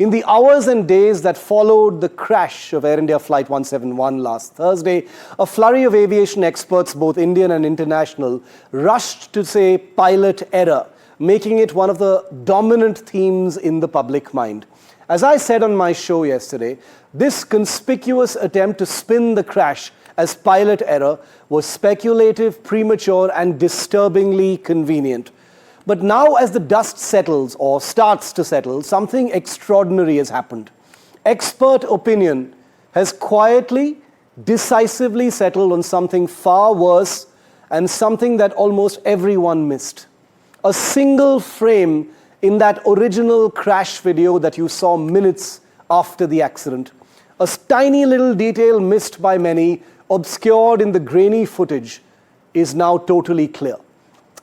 In the hours and days that followed the crash of Air India Flight 171 last Thursday, a flurry of aviation experts, both Indian and international, rushed to say pilot error, making it one of the dominant themes in the public mind. As I said on my show yesterday, this conspicuous attempt to spin the crash as pilot error was speculative, premature, and disturbingly convenient. But now, as the dust settles, or starts to settle, something extraordinary has happened. Expert opinion has quietly, decisively settled on something far worse and something that almost everyone missed. A single frame in that original crash video that you saw minutes after the accident. A tiny little detail missed by many, obscured in the grainy footage, is now totally clear.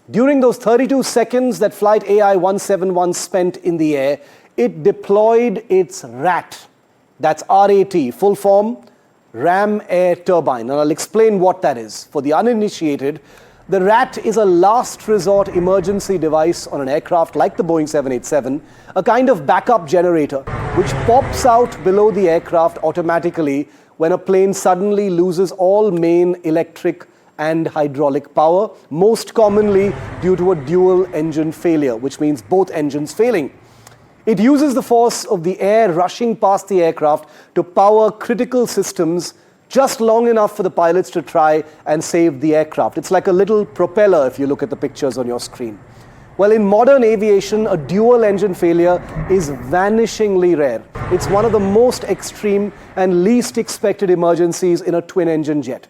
During those 32 seconds that Flight AI 171 spent in the air, it deployed its RAT. That's R-A-T, full form, Ram Air Turbine. And I'll explain what that is. For the uninitiated, the RAT is a last resort emergency device on an aircraft like the Boeing 787, a kind of backup generator which pops out below the aircraft automatically when a plane suddenly loses all main electric and hydraulic power, most commonly due to a dual engine failure, which means both engines failing. It uses the force of the air rushing past the aircraft to power critical systems just long enough for the pilots to try and save the aircraft. It's like a little propeller if you look at the pictures on your screen. Well, in modern aviation, a dual engine failure is vanishingly rare. It's one of the most extreme and least expected emergencies in a twin engine jet.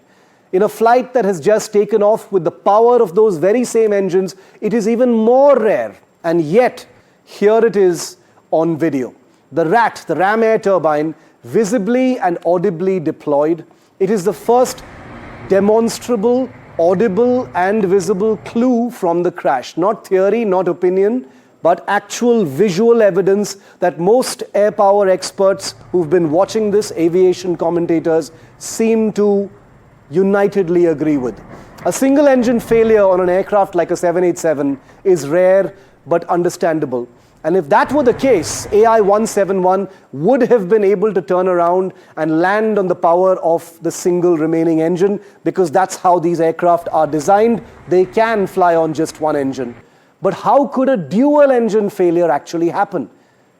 In a flight that has just taken off with the power of those very same engines, it is even more rare. And yet, here it is on video. The RAT, the Ram Air Turbine, visibly and audibly deployed. It is the first demonstrable, audible and visible clue from the crash. Not theory, not opinion, but actual visual evidence that most air power experts who've been watching this, aviation commentators, seem to unitedly agree with. A single engine failure on an aircraft like a 787 is rare but understandable. And if that were the case, AI 171 would have been able to turn around and land on the power of the single remaining engine, because that's how these aircraft are designed. They can fly on just one engine. But how could a dual engine failure actually happen?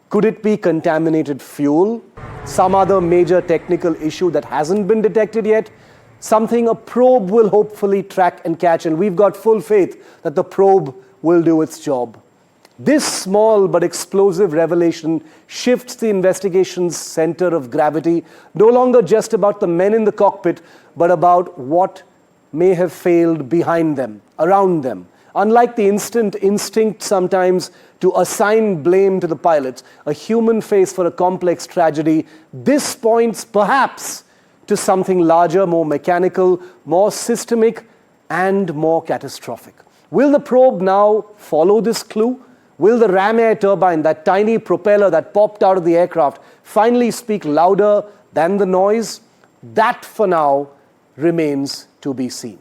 Could it be contaminated fuel? Some other major technical issue that hasn't been detected yet? Something a probe will hopefully track and catch, and we've got full faith that the probe will do its job. This small but explosive revelation shifts the investigation's center of gravity, no longer just about the men in the cockpit, but about what may have failed behind them, around them. Unlike the instinct sometimes to assign blame to the pilots, a human face for a complex tragedy, this points perhaps to something larger, more mechanical, more systemic, and more catastrophic. Will the probe now follow this clue? Will the Ram Air Turbine, that tiny propeller that popped out of the aircraft, finally speak louder than the noise? That, for now, remains to be seen.